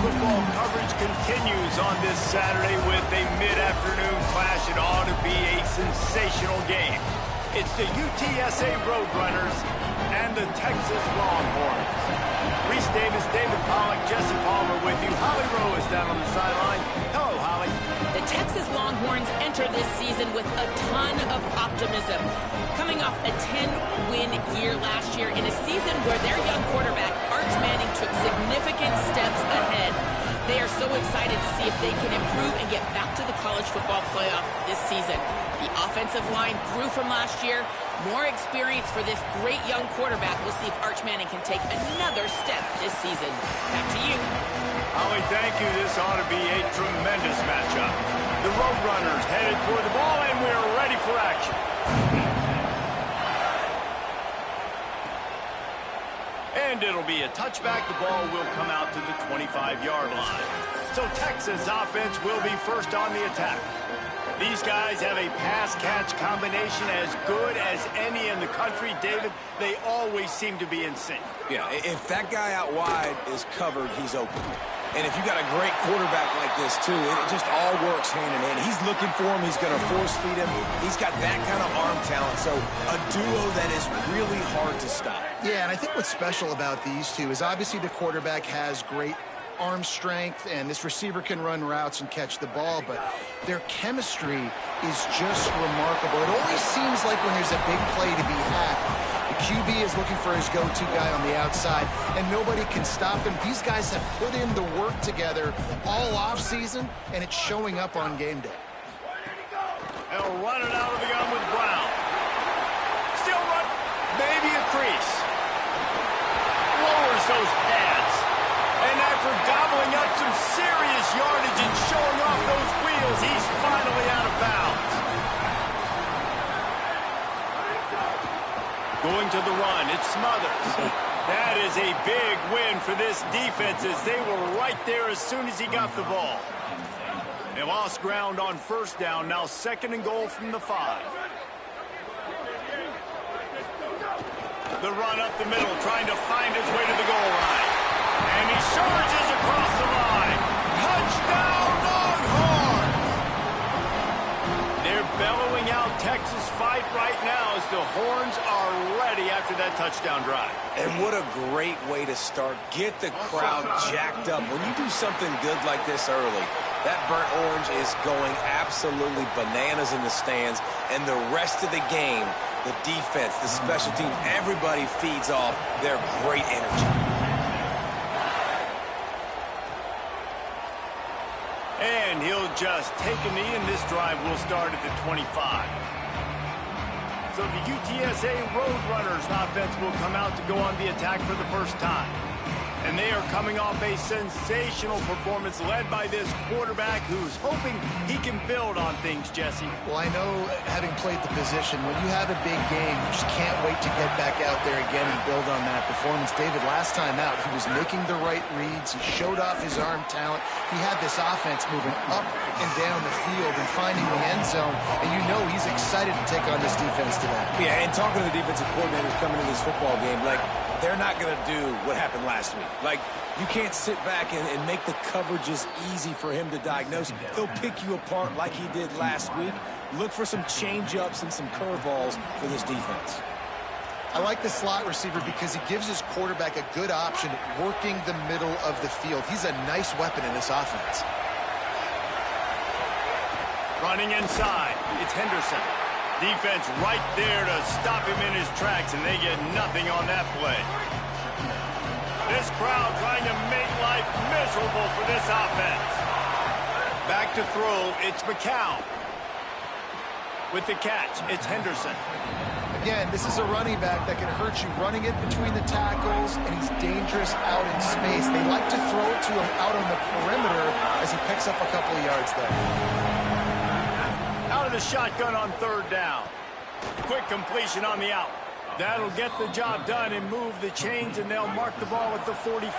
football coverage continues on this Saturday with a mid-afternoon clash. It ought to be a sensational game. It's the UTSA Roadrunners and the Texas Longhorns. Reese Davis, David Pollack, Jesse Palmer with you. Holly Rowe is down on the sideline. Hello, Holly. The Texas Longhorns enter this season with a ton of optimism. Coming off a 10-win year last year in a season where their young quarterback, Arch Manning, took significant steps ahead. They are so excited to see if they can improve and get back to the college football playoff this season. The offensive line grew from last year. More experience for this great young quarterback. We'll see if Arch Manning can take another step this season. Back to you. Holly, thank you. This ought to be a tremendous matchup. The Roadrunners headed toward the ball, and we're ready for action. And it'll be a touchback. The ball will come out to the 25-yard line. So Texas offense will be first on the attack. These guys have a pass-catch combination as good as any in the country. David, they always seem to be in sync. Yeah, if that guy out wide is covered, he's open. And if you got a great quarterback like this, too, it just all works hand in hand. He's looking for him. He's going to force-feed him. He's got that kind of arm talent. So a duo that is really hard to stop. Yeah, and I think what's special about these two is obviously the quarterback has great arm strength, and this receiver can run routes and catch the ball, but their chemistry is just remarkable. It always seems like when there's a big play to be had, the QB is looking for his go-to guy on the outside, and nobody can stop him. These guys have put in the work together all offseason, and it's showing up on game day. They'll run it out of the gun with Brown. Still run. Maybe a crease. Lowers those pads. And after gobbling up some serious yardage and showing off those wheels, he's finally out of bounds. Going to the run, it's Smothers. That is a big win for this defense as they were right there as soon as he got the ball. They lost ground on first down, now second and goal from the 5. The run up the middle, trying to find his way to the goal line. And he surges across the line. Touchdown, Longhorns! They're bellowing out Texas fight right now as the Horns are ready after that touchdown drive. And what a great way to start. Get the crowd jacked up. When you do something good like this early, that burnt orange is going absolutely bananas in the stands. And the rest of the game, the defense, the special team, everybody feeds off their great energy. And he'll just take a knee, and this drive will start at the 25. So the UTSA Roadrunners offense will come out to go on the attack for the first time. And they are coming off a sensational performance led by this quarterback who's hoping he can build on things, Jesse. Well, I know, having played the position, when you have a big game, you just can't wait to get back out there again and build on that performance. David, last time out, he was making the right reads. He showed off his arm talent. He had this offense moving up and down the field and finding the end zone. And you know he's excited to take on this defense today. Yeah, and talking to the defensive coordinators coming to this football game, like, they're not going to do what happened last week. Like, you can't sit back and make the coverages easy for him to diagnose. He'll pick you apart like he did last week. Look for some change-ups and some curveballs for this defense. I like the slot receiver because he gives his quarterback a good option working the middle of the field. He's a nice weapon in this offense. Running inside, it's Henderson. Defense right there to stop him in his tracks, and they get nothing on that play. This crowd trying to make life miserable for this offense. Back to throw, it's McCown. With the catch, it's Henderson. Again, this is a running back that can hurt you running it between the tackles, and he's dangerous out in space. They like to throw it to him out on the perimeter as he picks up a couple of yards there. Out of the shotgun on third down. Quick completion on the out. That'll get the job done and move the chains, and they'll mark the ball at the 45.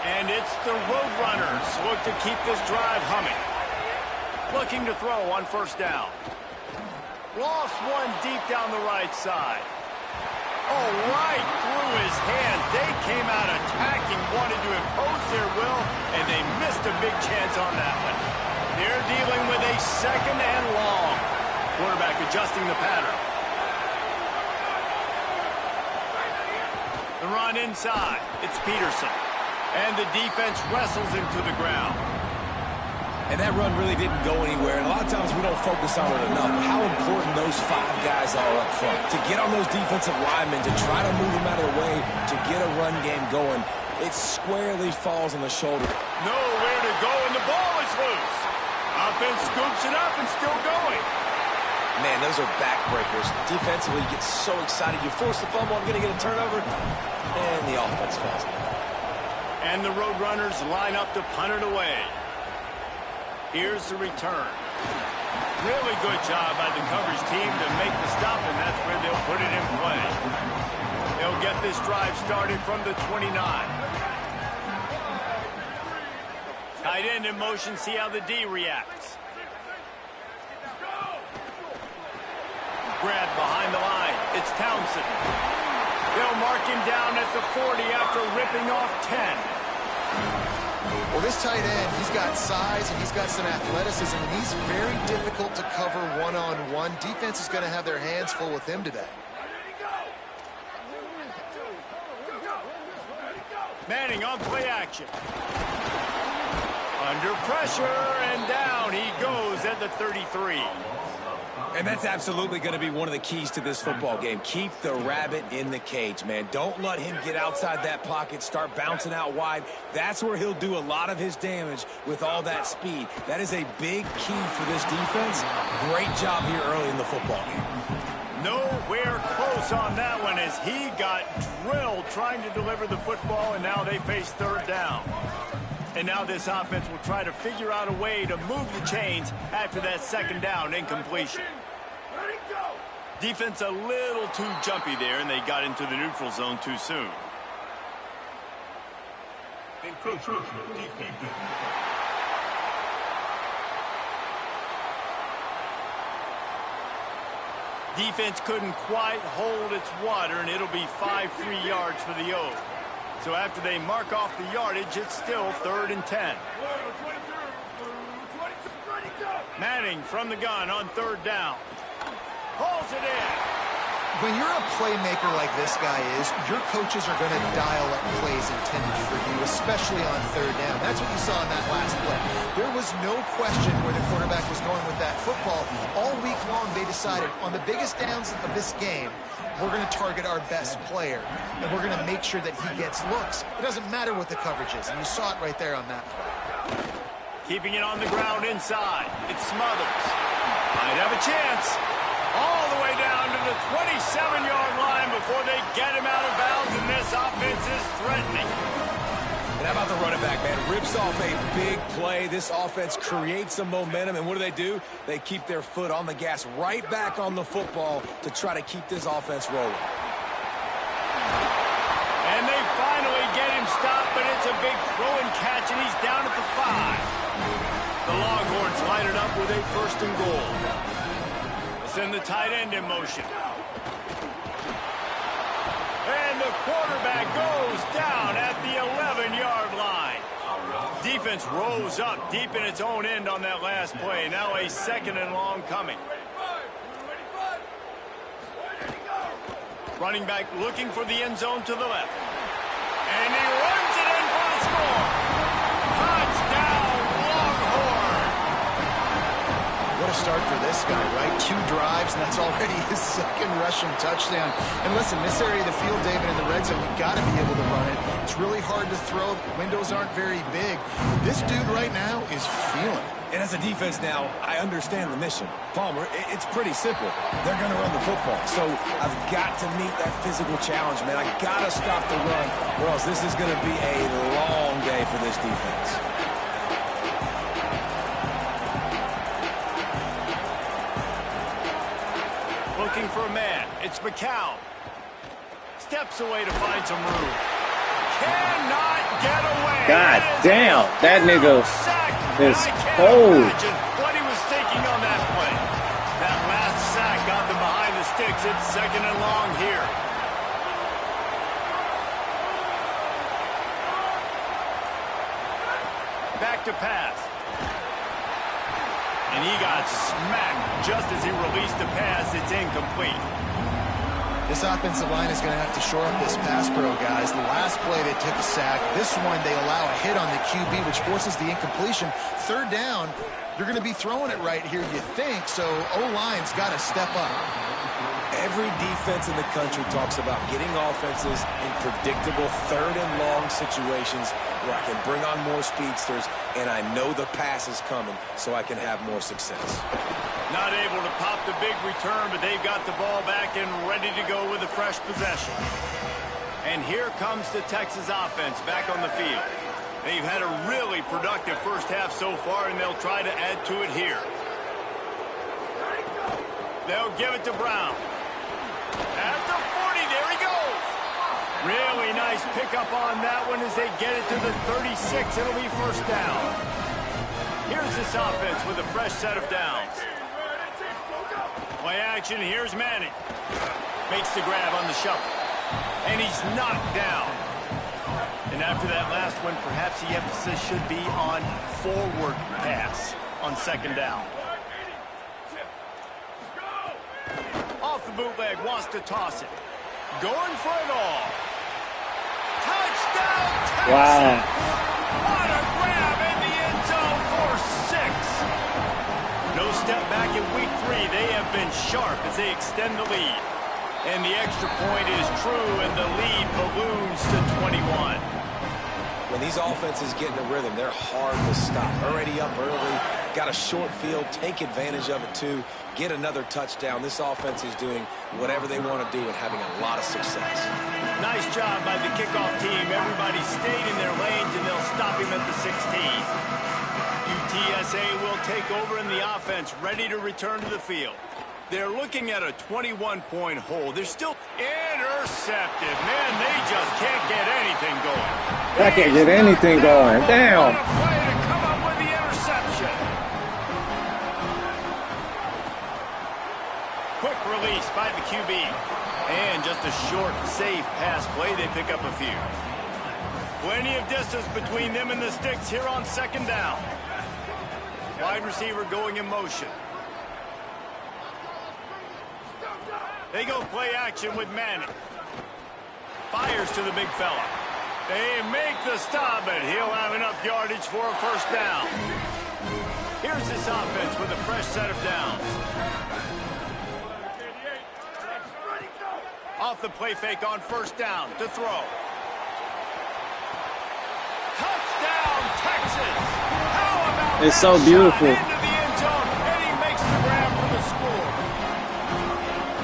And it's the Roadrunners who look to keep this drive humming. Looking to throw on first down. Lost one deep down the right side. Oh, right through his hands. They came out attacking, wanted to impose their will, and they missed a big chance on that one. They're dealing with a second and long. Quarterback adjusting the pattern. The run inside. It's Peterson. And the defense wrestles him to the ground. And that run really didn't go anywhere. And a lot of times we don't focus on it enough. How important those 5 guys are up front. To get on those defensive linemen, to try to move them out of the way, to get a run game going, it squarely falls on the shoulder. Nowhere to go, and the ball is loose. Offense scoops it up and still going. Man, those are backbreakers. Defensively, you get so excited. You force the fumble, I'm going to get a turnover, and the offense falls. And the Roadrunners line up to punt it away. Here's the return. Really good job by the coverage team to make the stop, and that's where they'll put it in play. They'll get this drive started from the 29. Tight end in motion, see how the D reacts. Grab behind the line. It's Townsend. They'll mark him down at the 40 after ripping off 10. Well, this tight end, he's got size and he's got some athleticism, and he's very difficult to cover one-on-one. Defense is going to have their hands full with him today. Manning on play action. Under pressure, and down he goes at the 33. And that's absolutely going to be one of the keys to this football game. Keep the rabbit in the cage, man. Don't let him get outside that pocket, start bouncing out wide. That's where he'll do a lot of his damage with all that speed. That is a big key for this defense. Great job here early in the football game. Nowhere close on that one as he got drilled trying to deliver the football, and now they face third down. And now this offense will try to figure out a way to move the chains after that second down incompletion. Defense a little too jumpy there, and they got into the neutral zone too soon. Defense couldn't quite hold its water, and it'll be 5 free yards for the O. So after they mark off the yardage, it's still 3rd and 10. Manning from the gun on 3rd down. Pulls it in. When you're a playmaker like this guy is, your coaches are going to dial up plays intended for you, especially on 3rd down. That's what you saw in that last play. There was no question where the quarterback was going with that football. All week long, they decided on the biggest downs of this game, we're going to target our best player, and we're going to make sure that he gets looks. It doesn't matter what the coverage is, and you saw it right there on that play. Keeping it on the ground inside. It's Smothers. Might have a chance. All the way down to the 27-yard line before they get him out of bounds, and this offense is threatening. And how about the running back, man? Rips off a big play. This offense creates some momentum, and what do? They keep their foot on the gas, right back on the football to try to keep this offense rolling. And they finally get him stopped, but it's a big throw and catch, and he's down at the 5. The Longhorns line it up with a 1st and goal. Send the tight end in motion. And the quarterback goes down at the 11-yard line. Defense rose up deep in its own end on that last play. Now a 2nd and long coming. Running back looking for the end zone to the left. And he runs it in for the score. Touchdown, Longhorn. What a start for this guy, right? 2 drives, and that's already his 2nd rushing touchdown. And listen, this area of the field, David, in the red zone, you've got to be able to run it. It's really hard to throw. Windows aren't very big. This dude right now is feeling it. And as a defense now, I understand the mission. Palmer, it's pretty simple. They're going to run the football. So I've got to meet that physical challenge, man. I got to stop the run, or else this is going to be a long day for this defense. Looking for a man. It's McCown. Steps away to find some room. Cannot get away. God damn, that nigga is cold. What he was thinking on that play. That last sack got them behind the sticks. It's 2nd and long here. back to pass. And he got smacked just as he released the pass. It's incomplete. This offensive line is going to have to shore up this pass pro, guys. The last play they took a sack. This one they allow a hit on the QB, which forces the incompletion. Third down, you're going to be throwing it right here, you think. So O-line's got to step up. Every defense in the country talks about getting offenses in predictable third and long situations where I can bring on more speedsters and I know the pass is coming so I can have more success. Not able to pop the big return, but they've got the ball back and ready to go with a fresh possession. And here comes the Texas offense back on the field. They've had a really productive first half so far, and they'll try to add to it here. They'll give it to Brown. At the 40, there he goes. Really nice pickup on that one as they get it to the 36. It'll be first down. Here's this offense with a fresh set of downs. Play action, here's Manning. Makes the grab on the shuffle. And he's knocked down. And after that last one, perhaps the emphasis should be on forward pass on second down. Off the bootleg, wants to toss it. Going for it all. Touchdown, Texas! Wow. What a grab in the end zone for 6. No step back in week 3. They have been sharp as they extend the lead. And the extra point is true, and the lead balloons to 21. When these offenses get in a rhythm, they're hard to stop. Already up early, got a short field, take advantage of it too, get another touchdown. This offense is doing whatever they want to do and having a lot of success. Nice job by the kickoff team. Everybody stayed in their lanes, and they'll stop him at the 16. UTSA will take over in the offense, ready to return to the field. They're looking at a 21-point hole. They're still intercepted. Man, they just can't get anything going. I can't get anything going. Damn. What a play to come up with the interception. Quick release by the QB. And just a short, safe pass play. They pick up a few. Plenty of distance between them and the sticks here on second down. Wide receiver going in motion. They go play action with Manning. Fires to the big fella. They make the stop, but he'll have enough yardage for a first down. Here's this offense with a fresh set of downs. Off the play fake on first down to throw. Touchdown, Texas! How about It's that so beautiful. shot into the end zone, and he makes the grab for the score.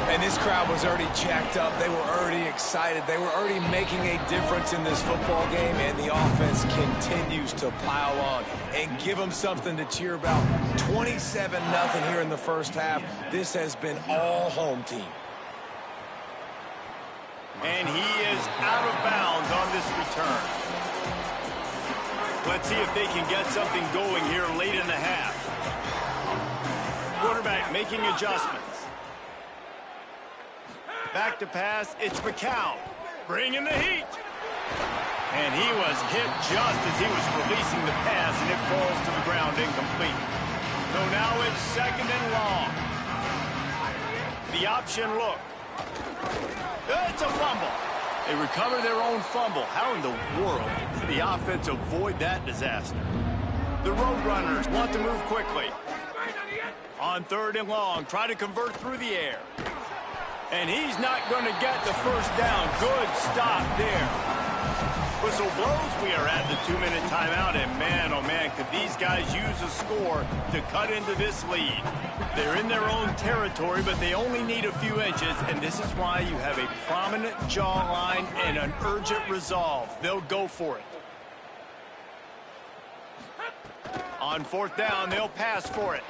And this crowd was already jacked up. They were already excited. They were already making a difference in this football game, and the offense continues to pile on and give them something to cheer about. 27-0 here in the first half. This has been all home team. And he is out of bounds on this return. Let's see if they can get something going here late in the half. Quarterback making adjustments. Back to pass, it's McCown. Bringing the heat. And he was hit just as he was releasing the pass, and it falls to the ground incomplete. So now it's second and long. The option look. It's a fumble. They recover their own fumble. How in the world did the offense avoid that disaster? The Roadrunners want to move quickly. On third and long, try to convert through the air. And he's not going to get the first down. Good stop there. Whistle blows. We are at the 2-minute timeout. And man, oh man, could these guys use a score to cut into this lead. They're in their own territory, but they only need a few inches. And this is why you have a prominent jawline and an urgent resolve. They'll go for it. On fourth down, they'll pass for it.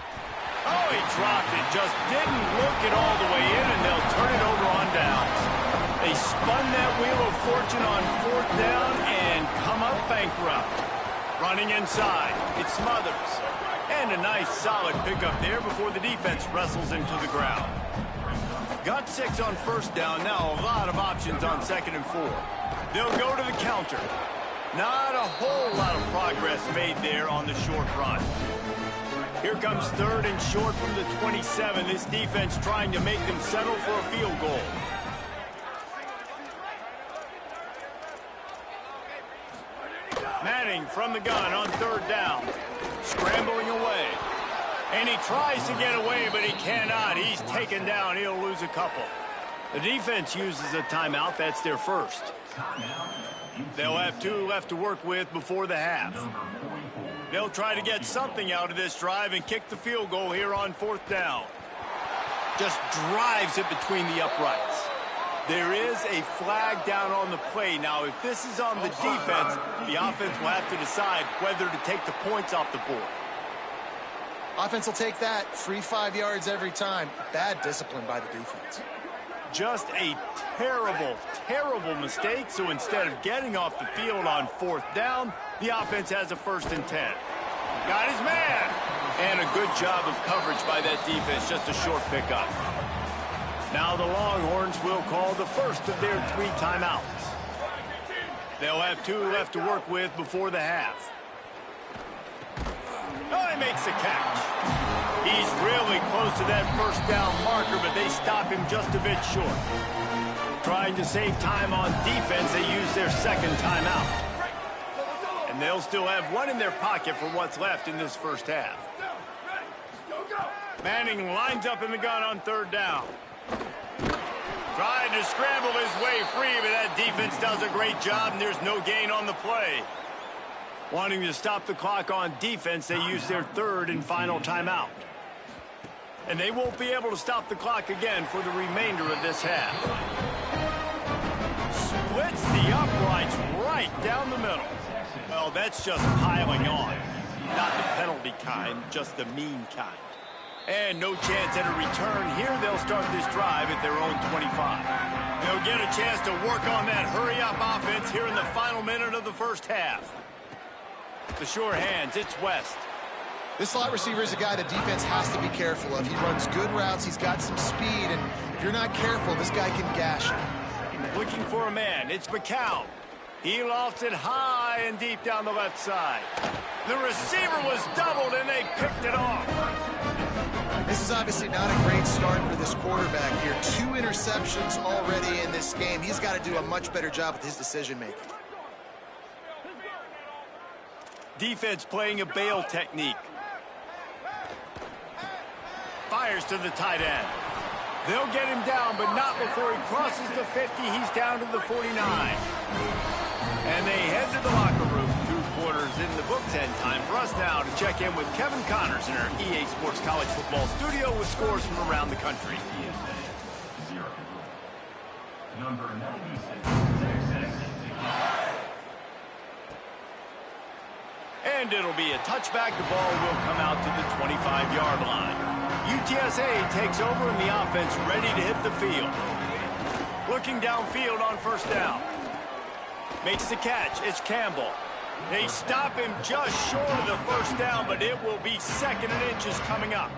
Oh, he dropped it. Just didn't look it all the way in, and they'll turn it over on downs. They spun that wheel of fortune on fourth down and come up bankrupt. Running inside, it Smothers. And a nice solid pickup there before the defense wrestles into the ground. Got 6 on first down. Now a lot of options on second and 4. They'll go to the counter. Not a whole lot of progress made there on the short run. Here comes third and short from the 27. This defense trying to make them settle for a field goal. Manning from the gun on third down. Scrambling away. And he tries to get away, but he cannot. He's taken down. He'll lose a couple. The defense uses a timeout. That's their first. They'll have 2 left to work with before the half. They'll try to get something out of this drive and kick the field goal here on fourth down. Just drives it between the uprights. There is a flag down on the play. Now, if this is on the defense, the offense will have to decide whether to take the points off the board. Offense will take that. Free 5 yards every time. Bad discipline by the defense. Just a terrible, terrible mistake. So instead of getting off the field on fourth down, the offense has a 1st and 10. Got his man. And a good job of coverage by that defense. Just a short pickup. Now the Longhorns will call the first of their 3 timeouts. They'll have 2 left to work with before the half. Oh, he makes the catch. He's really close to that first down marker, but they stop him just a bit short. Trying to save time on defense, they use their 2nd timeout. And they'll still have 1 in their pocket for what's left in this first half. Manning lines up in the gun on third down. Trying to scramble his way free, but that defense does a great job, and there's no gain on the play. Wanting to stop the clock on defense, they use their 3rd and final timeout. And they won't be able to stop the clock again for the remainder of this half. Splits the uprights right down the middle. Well, that's just piling on. Not the penalty kind, just the mean kind. And no chance at a return here. They'll start this drive at their own 25. They'll get a chance to work on that hurry-up offense here in the final minute of the first half. The sure hands, it's West. This slot receiver is a guy the defense has to be careful of. He runs good routes, he's got some speed, and if you're not careful, this guy can gash you. Looking for a man, it's McCown. He lofts it high and deep down the left side. The receiver was doubled, and they picked it off. This is obviously not a great start for this quarterback here. 2 interceptions already in this game. He's got to do a much better job with his decision-making. Defense playing a bail technique. Fires to the tight end. They'll get him down, but not before he crosses the 50. He's down to the 49. And they head to the locker room. 2 quarters in the books, and time for us now to check in with Kevin Connors in our EA Sports College Football studio with scores from around the country. And it'll be a touchback. The ball will come out to the 25-yard line. UTSA takes over and the offense ready to hit the field. Looking downfield on first down. Makes the catch. It's Campbell. They stop him just short of the first down, but it will be 2nd and inches coming up.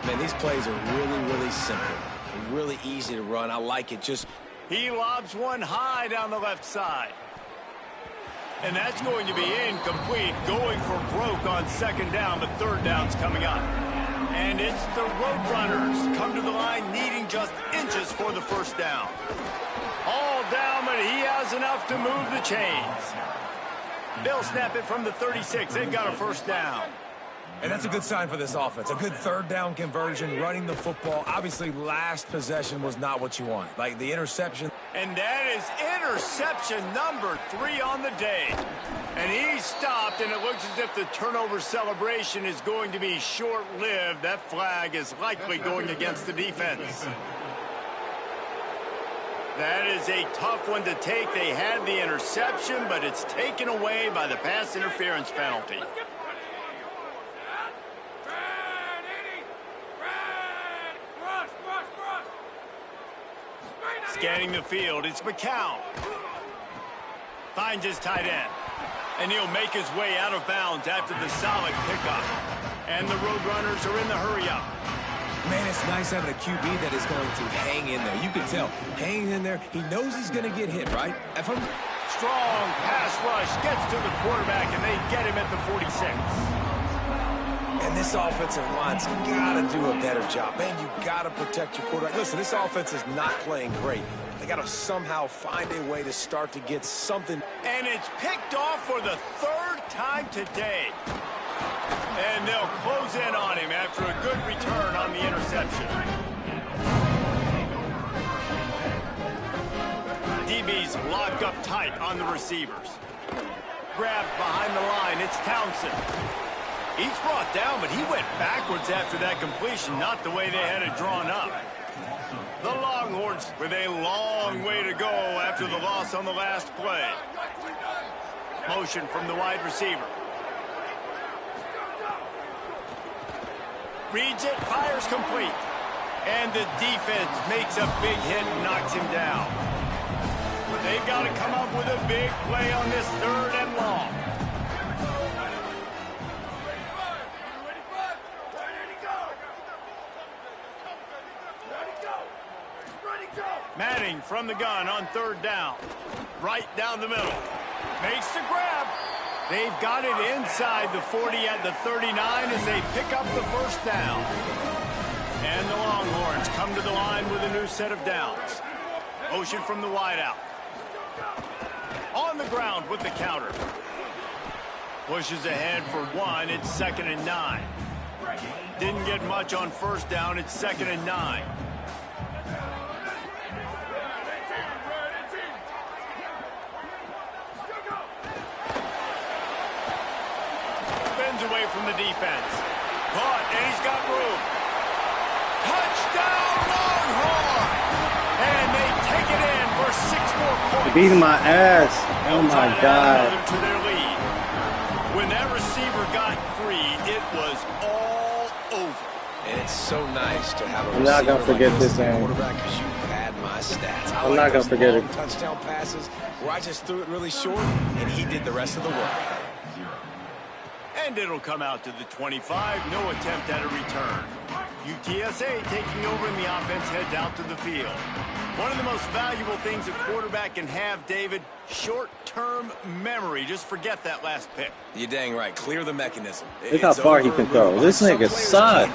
Man, these plays are really, really simple. They're really easy to run. I like it. He lobs one high down the left side. And that's going to be incomplete. Going for broke on 2nd down, but 3rd down's coming up. And it's the Roadrunners come to the line needing just inches for the first down. All down, but he has enough to move the chains. They'll snap it from the 36. They've got a first down. And that's a good sign for this offense. A good 3rd down conversion, running the football. Obviously, last possession was not what you want. Like the interception. And that is interception number 3 on the day. And he's stopped, and it looks as if the turnover celebration is going to be short-lived. That flag is likely going against the defense. That is a tough one to take. They had the interception, but it's taken away by the pass interference penalty. Scanning the field, it's McCown. Finds his tight end. And he'll make his way out of bounds after the solid pickup. And the Roadrunners are in the hurry-up. Man, it's nice having a QB that is going to hang in there. You can tell, hanging in there, he knows he's going to get hit, right? Strong pass rush gets to the quarterback, and they get him at the 46. And this offensive line's got to do a better job. Man, you got to protect your quarterback. Listen, this offense is not playing great. They got to somehow find a way to start to get something. And it's picked off for the third time today. And they'll close in on him after a good return on the interception. DB's locked up tight on the receivers. Grabbed behind the line, it's Townsend. He's brought down, but he went backwards after that completion, not the way they had it drawn up. The Longhorns with a long way to go after the loss on the last play. Motion from the wide receiver. Reads it, fires complete. And the defense makes a big hit and knocks him down. They've got to come up with a big play on this 3rd and long. Manning from the gun on 3rd down. Right down the middle. Makes the grab. They've got it inside the 40 at the 39 as they pick up the 1st down. And the Longhorns come to the line with a new set of downs. Motion from the wideout. On the ground with the counter. Pushes ahead for 1. It's 2nd and 9. Didn't get much on 1st down. It's 2nd and 9. Away from the defense. Caught, and he's got room. Touchdown, Longhorn! And they take it in for 6 more points. You're beating my ass. Oh, my God. To their lead. When that receiver got free, it was all over. And it's so nice to have a I'm not gonna forget like this game. quarterback because you pad my stats. I'm not gonna forget it. Touchdown passes where I just threw it really short, and he did the rest of the work. And it'll come out to the 25. No attempt at a return. UTSA taking over, and the offense heads out to the field. One of the most valuable things a quarterback can have, David, short-term memory. Just forget that last pick. You're dang right. Clear the mechanism. Look how far he can throw. This nigga sucks.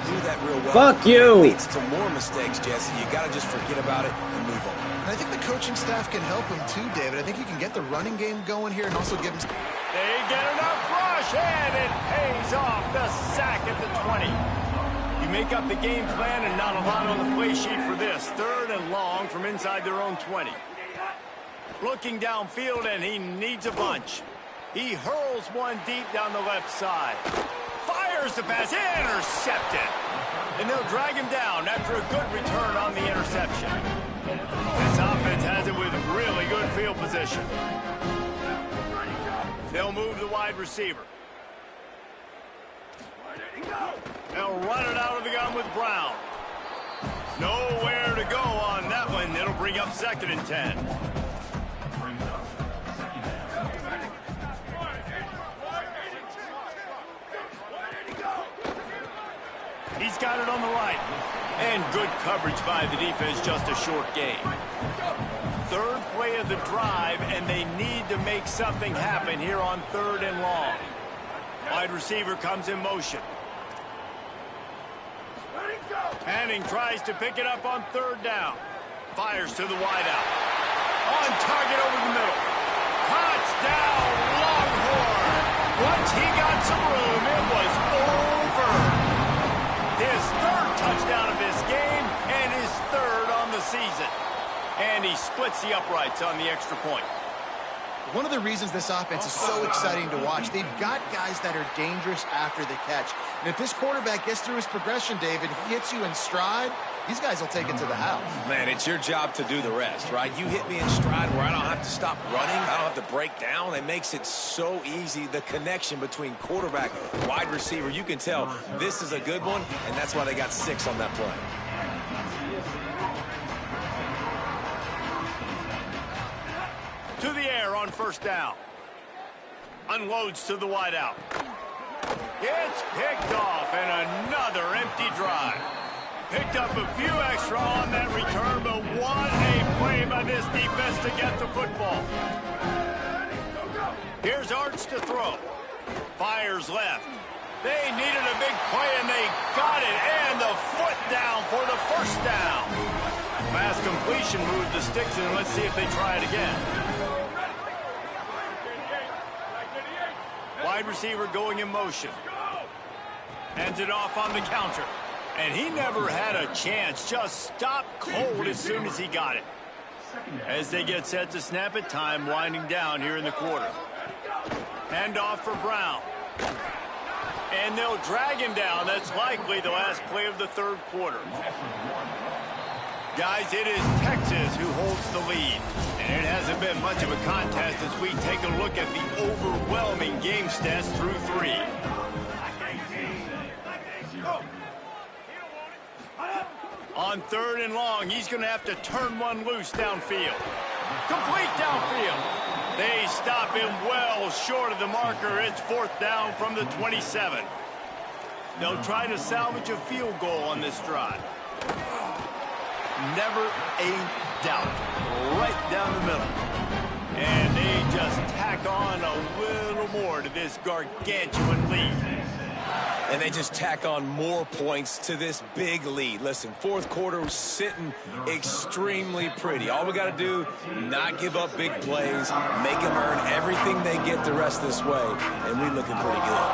Fuck It you. leads to more mistakes, Jesse. You got to just forget about it and move on. And I think the coaching staff can help him too, David. I think you can get the running game going here and also give him... They get enough rush, and it pays off. The sack at the 20. You make up the game plan, and not a lot on the play sheet for this. 3rd and long from inside their own 20. Looking downfield, and he needs a bunch. He hurls one deep down the left side. Fires the pass, intercepted. And they'll drag him down after a good return on the interception. This offense has it with really good field position. They'll move the wide receiver. They'll run it out of the gun with Brown. Nowhere to go on that one. It'll bring up 2nd and 10. He's got it on the right. And good coverage by the defense, just a short gain. 3rd play of the drive, and they need to make something happen here on 3rd and long. Wide receiver comes in motion. Manning tries to pick it up on 3rd down. Fires to the wideout. On target over the middle. Touchdown, Longhorn. Once he got some room, it was over. His 3rd touchdown of this game and his 3rd on the season. And he splits the uprights on the extra point. One of the reasons this offense is so exciting to watch, they've got guys that are dangerous after the catch. And if this quarterback gets through his progression, David, he hits you in stride, these guys will take it to the house. Man, it's your job to do the rest, right? You hit me in stride where I don't have to stop running. I don't have to break down. It makes it so easy. The connection between quarterback and wide receiver, you can tell this is a good one, and that's why they got 6 on that play. To the air on 1st down. Unloads to the wideout. It's picked off, and another empty drive. Picked up a few extra on that return, but what a play by this defense to get the football. Here's Arch to throw. Fires left. They needed a big play, and they got it. And the foot down for the first down. Fast completion moved the sticks, and let's see if they try it again. Wide receiver going in motion. Hands it off on the counter. And he never had a chance. Just stopped cold as soon as he got it. As they get set to snap it, time winding down here in the quarter. Hand off for Brown. And they'll drag him down. That's likely the last play of the third quarter. Guys, it is Texas who holds the lead. And it hasn't been much of a contest as we take a look at the overwhelming game stats through 3. On 3rd and long, he's going to have to turn one loose downfield. Complete downfield. They stop him well short of the marker. It's 4th down from the 27. They'll try to salvage a field goal on this drive. Never a doubt. Right down the middle. And they just tack on a little more to this gargantuan lead. And they just tack on more points to this big lead. Listen, 4th quarter was sitting extremely pretty. All we got to do, not give up big plays, make them earn everything they get the rest of this way, and we're looking pretty good.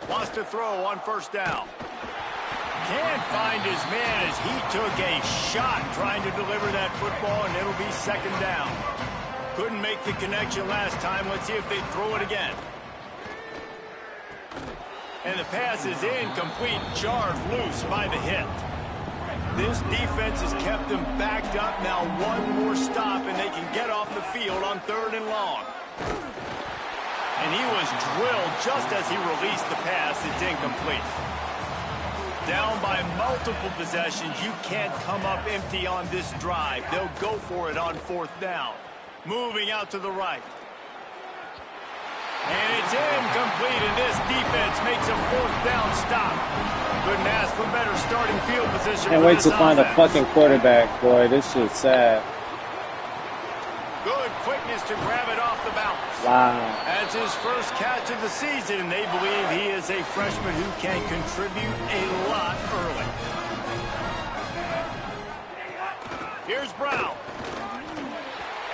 Wants to throw on 1st down. Can't find his man as he took a shot trying to deliver that football, and it'll be 2nd down. Couldn't make the connection last time. Let's see if they throw it again. And the pass is incomplete, jarred loose by the hit. This defense has kept them backed up. Now one more stop, and they can get off the field on 3rd and long. And he was drilled just as he released the pass. It's incomplete. Down by multiple possessions. You can't come up empty on this drive. They'll go for it on 4th down. Moving out to the right. And it's incomplete, and this defense makes a 4th down stop. Couldn't ask for better starting field position. Can't wait to find a fucking quarterback, boy. This shit's sad. Good quickness to grab it off the bounce. Wow. That's his first catch of the season, and they believe he is a freshman who can contribute a lot early. Here's Brown.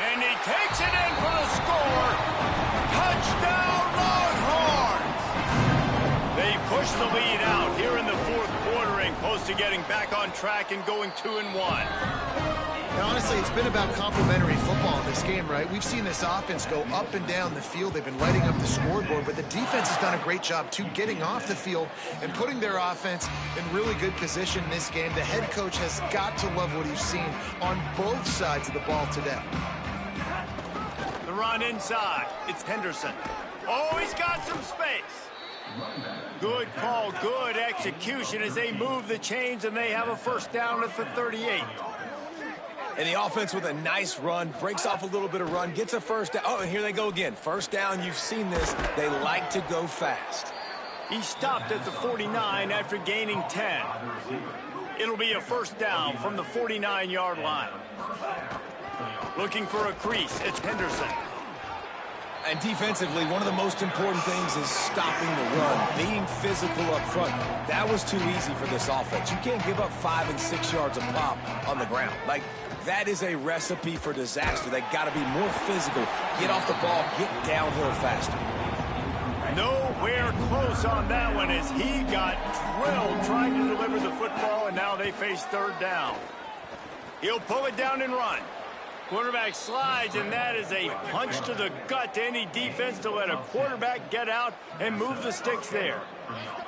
And he takes it in for the score. Touchdown, Longhorns! They push the lead out here in the 4th quarter and close to getting back on track and going 2-1. Now, honestly, it's been about complementary football in this game, right? We've seen this offense go up and down the field. They've been lighting up the scoreboard, but the defense has done a great job, too, getting off the field and putting their offense in really good position in this game. The head coach has got to love what he's seen on both sides of the ball today. The run inside. It's Henderson. Oh, he's got some space. Good call, good execution as they move the chains, and they have a 1st down at the 38. And the offense with a nice run, breaks off a little bit of run, gets a 1st down. Oh, and here they go again. 1st down, you've seen this. They like to go fast. He stopped at the 49 after gaining 10. It'll be a 1st down from the 49-yard line. Looking for a crease, it's Henderson. And defensively, one of the most important things is stopping the run, being physical up front. That was too easy for this offense. You can't give up 5 and 6 yards a pop on the ground. Like, that is a recipe for disaster. They got to be more physical, get off the ball, get downhill faster. Nowhere close on that one as he got drilled trying to deliver the football, and now they face 3rd down. He'll pull it down and run. Quarterback slides, and that is a punch to the gut to any defense to let a quarterback get out and move the sticks there.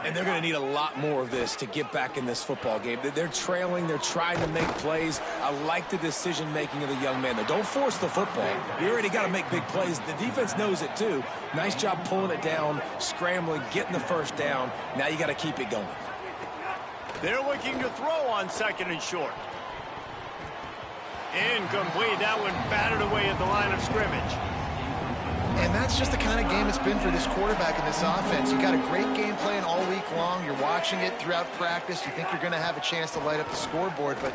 And they're going to need a lot more of this to get back in this football game. They're trailing. They're trying to make plays. I like the decision-making of the young man there. Don't force the football. You already got to make big plays. The defense knows it, too. Nice job pulling it down, scrambling, getting the 1st down. Now you got to keep it going. They're looking to throw on 2nd and short. Incomplete. That one batted away at the line of scrimmage. And that's just the kind of game it's been for this quarterback and this offense. You got a great game plan all week long. You're watching it throughout practice. You think you're going to have a chance to light up the scoreboard, but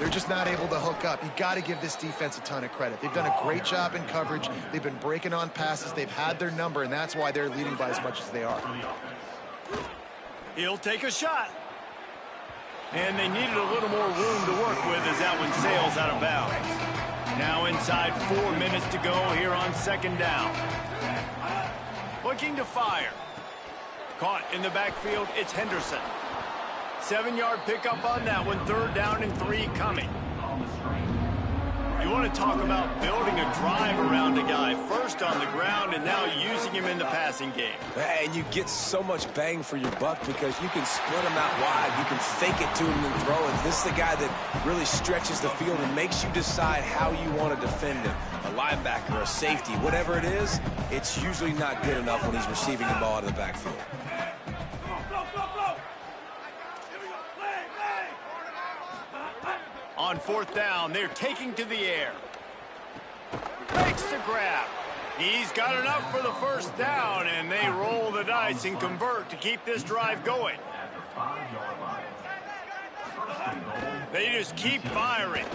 They're just not able to hook up. You got to give this defense a ton of credit. They've done a great job in coverage. They've been breaking on passes. They've had their number, and that's why they're leading by as much as they are. He'll take a shot. And they needed a little more room to work with as that one sails out of bounds. Now inside 4 minutes to go here on second down. Looking to fire. Caught in the backfield, it's Henderson. 7-yard pickup on that one, 3rd down and 3 coming. You want to talk about building a drive around a guy, first on the ground and now using him in the passing game. And you get so much bang for your buck because you can split him out wide. You can fake it to him and throw it. This is the guy that really stretches the field and makes you decide how you want to defend him. A linebacker, a safety, whatever it is, it's usually not good enough when he's receiving the ball out of the backfield. On 4th down, they're taking to the air. Makes the grab. He's got enough for the 1st down, and they roll the dice and convert to keep this drive going. They just keep firing.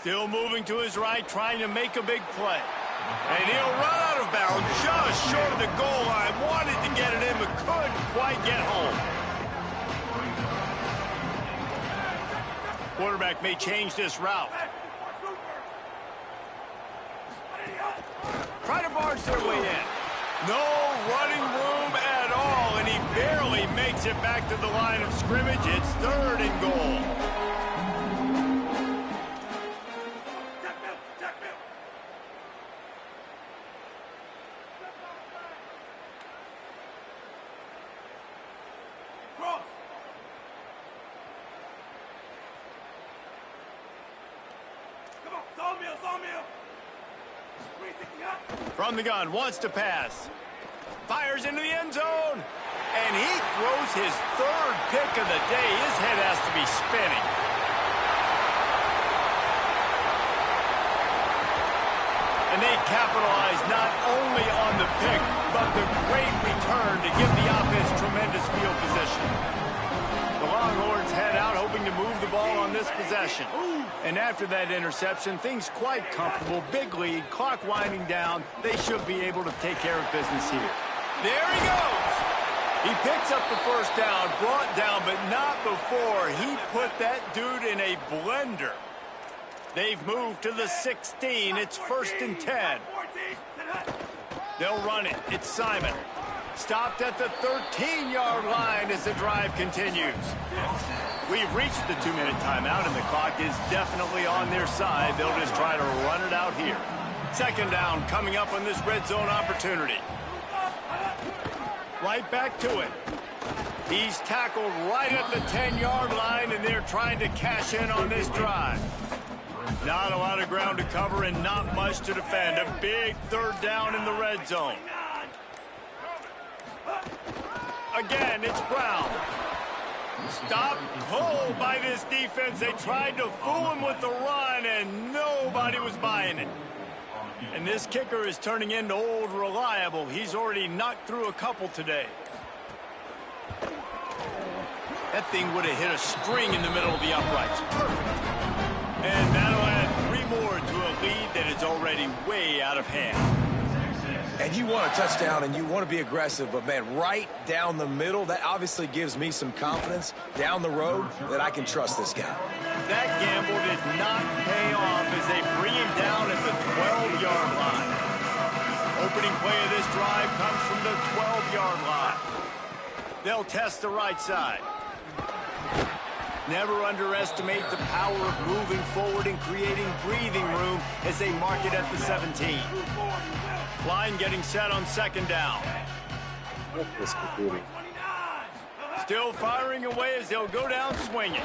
Still moving to his right, trying to make a big play. And he'll run out of bounds just short of the goal line. Wanted to get it in, but couldn't quite get home. Quarterback may change this route. Try to barge their way in. No running room at all, and he barely makes it back to the line of scrimmage. It's 3rd and goal. From the gun, wants to pass. Fires into the end zone. And he throws his 3rd pick of the day. His head has to be spinning. And they capitalize not only on the pick, but the great return to give the offense tremendous field position. The Longhorns head out hoping to move the ball on this possession. And after that interception, things quite comfortable. Big lead, clock winding down. They should be able to take care of business here. There he goes. He picks up the 1st down, brought down, but not before he put that dude in a blender. They've moved to the 16. It's 1st and 10. They'll run it. It's Simon. Stopped at the 13-yard line as the drive continues. We've reached the 2-minute timeout, and the clock is definitely on their side. They'll just try to run it out here. 2nd down coming up on this red zone opportunity. Right back to it. He's tackled right at the 10-yard line, and they're trying to cash in on this drive. Not a lot of ground to cover and not much to defend. A big 3rd down in the red zone. Again, it's Brown. Stopped cold by this defense. They tried to fool him with the run, and nobody was buying it. And this kicker is turning into old reliable. He's already knocked through a couple today. That thing would have hit a string in the middle of the uprights. Perfect. And that'll add 3 more to a lead that is already way out of hand. And you want a touchdown and you want to be aggressive, but man, right down the middle, that obviously gives me some confidence down the road that I can trust this guy. That gamble did not pay off as they bring him down at the 12-yard line. Opening play of this drive comes from the 12-yard line. They'll test the right side. Never underestimate the power of moving forward and creating breathing room as they mark it at the 17. Line getting set on 2nd down. Still firing away as they'll go down swinging.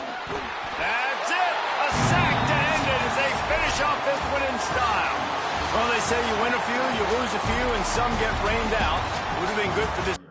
That's it! A sack to end it as they finish off this one in style. Well, they say you win a few, you lose a few, and some get rained out. Would have been good for this.